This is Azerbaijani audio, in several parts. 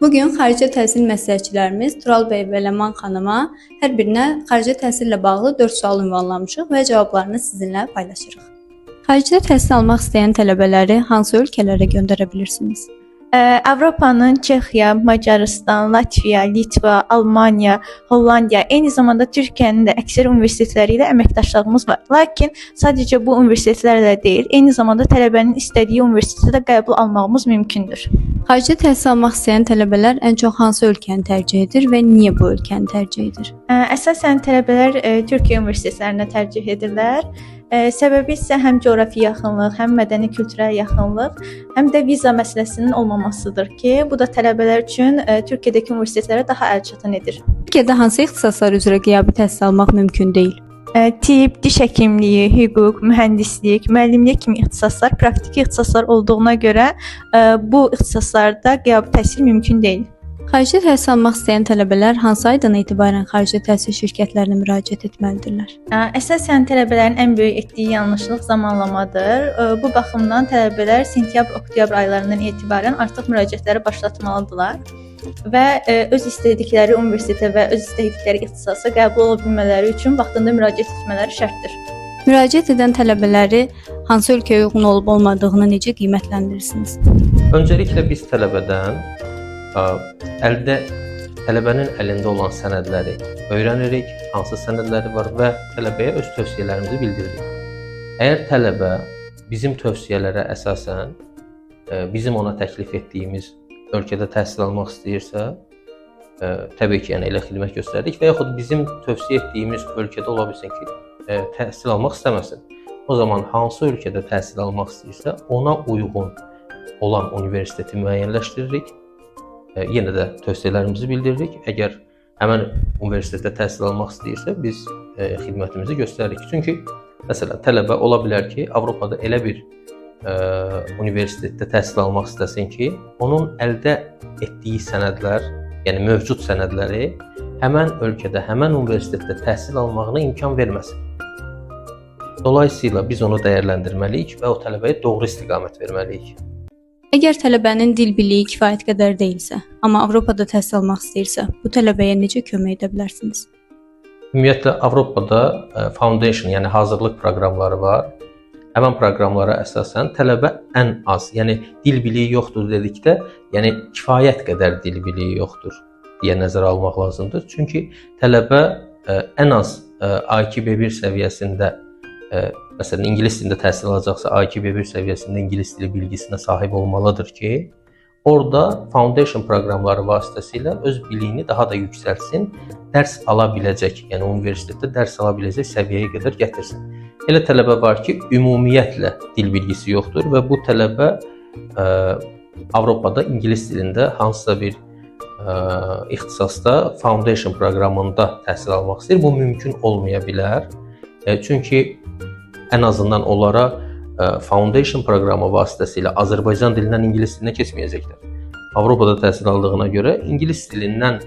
Bugün xarici təhsil məsləhətçilərimiz Tural bəy və Ləman xanıma hər birinə xarici təhsillə bağlı 4 sual ünvanlamışıq və cavablarını sizinlə paylaşırıq. Xaricdə təhsil almaq istəyən tələbələri hansı ölkələrə göndərə bilirsiniz? Avropanın Çexiya, Macarıstan, Latviya, Litva, Almaniya, Hollandiya, eyni zamanda Türkiyənin də əksər universitetləri ilə əməkdaşlığımız var. Lakin sadəcə bu universitetlərlə deyil, eyni zamanda tələbənin istədiyi universitetə də qəbul almağımız mümkündür. Xaricdə təhsil almaq istəyən tələbələr ən çox hansı ölkəni tərcih edir və niyə bu ölkəni tərcih edir? Əsasən tələbələr Türkiyə universitetlərinə tərcih edirlər. Səbəbi isə həm coğrafi yaxınlıq, həm mədəni kültürel yaxınlıq, həm də viza məsələsinin olmamasıdır ki, bu da tələbələr üçün Türkiyədəki universitetlərə daha əlçatan edir. Türkiyədə hansı ixtisaslar üzrə qiyabi təhsil almaq mümkün deyil? Tibb, diş həkimliyi, hüquq, mühəndislik, müəllimlik kimi ixtisaslar praktiki ixtisaslar olduğuna görə bu ixtisaslarda qiyabi təhsil mümkün deyil. Xarici təhsil almaq istəyən tələbələr hansı aydan etibarən xarici təhsil şirkətlərinə müraciət etməlidirlər? Əsasən tələbələrin ən böyük etdiyi yanlışlıq zamanlamadır. Bu baxımdan tələbələr sentyabr-oktyabr aylarından etibarən artıq müraciətləri başlatmalıdırlar və öz istədikləri universitetə və öz istədikləri ixtisasa qəbul ola bilmələri üçün vaxtında müraciət etmələri şərtdir. Müraciət edən tələbələri hansı ölkəyə uyğun olub-olmadığını necə qiymətləndirirsiniz? Öncəliklə biz tələbədən tələbənin əlində olan sənədləri öyrənirik, hansı sənədləri var və tələbəyə öz tövsiyələrimizi bildiririk. Əgər tələbə bizim tövsiyələrə əsasən bizim ona təklif etdiyimiz ölkədə təhsil almaq istəyirsə, təbii ki, elə xidmət göstəririk və yaxud bizim tövsiyə etdiyimiz ölkədə ola bilsin ki, təhsil almaq istəməsin. O zaman hansı ölkədə təhsil almaq istəyirsə, ona uyğun olan universiteti müəyyənləşdiririk. Yenə də tövsiyələrimizi bildiririk. Əgər həmin universitetdə təhsil almaq istəyirsə, biz xidmətimizi göstəririk. Çünki, məsələn, tələbə ola bilər ki, Avropada elə bir universitetdə təhsil almaq istəsin ki, onun əldə etdiyi sənədlər, yəni mövcud sənədləri həmən ölkədə, həmən universitetdə təhsil almağına imkan verməsin. Dolayısıyla biz onu dəyərləndirməliyik və o tələbəyə doğru istiqamət verməliyik. Əgər tələbənin dil biliyi kifayət qədər deyilsə, amma Avropada təhsil almaq istəyirsə, bu tələbəyə necə kömək edə bilərsiniz? Ümumiyyətlə, Avropada foundation, yəni hazırlıq proqramları var. Həmən proqramlara əsasən tələbə ən az, yəni dil biliyi yoxdur dedikdə, yəni kifayət qədər dil biliyi yoxdur deyə nəzərə almaq lazımdır. Çünki tələbə ən az A2 B1 səviyyəsində, məsələn, ingilis dilində təhsil alacaqsa A2 B1 səviyyəsində ingilis dili bilgisinə sahib olmalıdır ki, orada foundation proqramları vasitəsilə öz biliyini daha da yüksəlsin, dərs ala biləcək, yəni universitetdə dərs ala biləcək səviyyəyə qədər gətirsin. Elə tələbə var ki, ümumiyyətlə dil bilgisi yoxdur və bu tələbə Avropada ingilis dilində hansısa bir ixtisasda foundation proqramında təhsil almaq istəyir. Bu mümkün olmaya bilər. Çünki ən azından onlara foundation proqramı vasitəsilə Azərbaycan dilindən ingilis dilinə keçməyəcəklər. Avropada təhsil aldığına görə ingilis dilindən,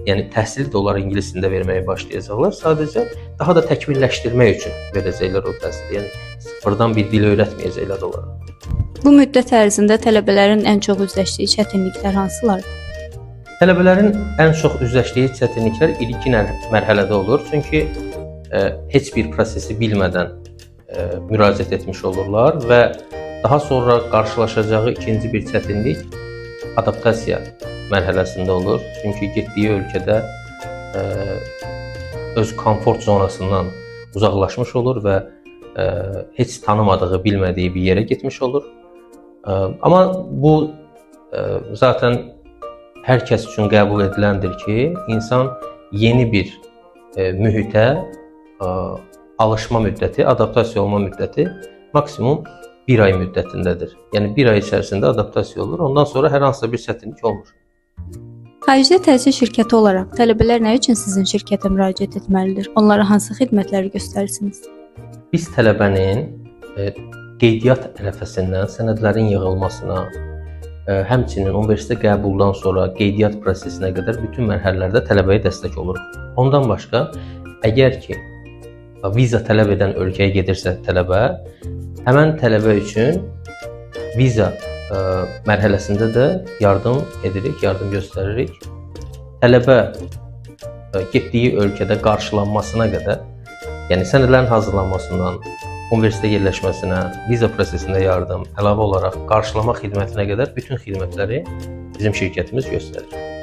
yəni təhsili də onlara ingilis dilində verməyə başlayacaqlar. Sadəcə daha da təkmilləşdirmək üçün verəcəklər o təhsili. Yəni sıfırdan bir dil öyrətməyəcəklər onlara. Bu müddət ərzində tələbələrin ən çox üzləşdiyi çətinliklər hansılardır? Tələbələrin ən çox üzləşdiyi çətinliklər ilkin mərhələdə olur. Çünki heç bir prosesi bilmədən müraciət etmiş olurlar və daha sonra qarşılaşacağı ikinci bir çətinlik adaptasiya mərhələsində olur. Çünki getdiyi ölkədə öz komfort zonasından uzaqlaşmış olur və heç tanımadığı, bilmədiyi bir yerə getmiş olur. Amma bu zaten hər kəs üçün qəbul ediləndir ki, insan yeni bir mühitə alışma müddəti, adaptasiya olma müddəti maksimum 1 ay müddətindədir. Yəni 1 ay içərisində adaptasiya olur, ondan sonra hər hansısa bir çətinlik olmur. Xaricdə təhsil şirkəti olaraq tələbələr nə üçün sizin şirkətə müraciət etməlidir? Onlara hansı xidmətləri göstərirsiniz? Biz tələbənin qeydiyyat ərəfəsindən sənədlərin yığılmasına, həmçinin universitet qəbuldan sonra qeydiyyat prosesinə qədər bütün mərhələlərdə tələbəyə dəstək oluruq. Ondan başqa, əgər ki, viza tələb edən ölkəyə gedirsə tələbə, həmən tələbə üçün viza mərhələsində də yardım edirik, yardım göstəririk. Tələbə getdiyi ölkədə qarşılanmasına qədər, yəni sənədlərin hazırlanmasından universitetə yerləşməsinə, viza prosesində yardım, əlavə olaraq qarşılama xidmətinə qədər bütün xidmətləri bizim şirkətimiz göstərir.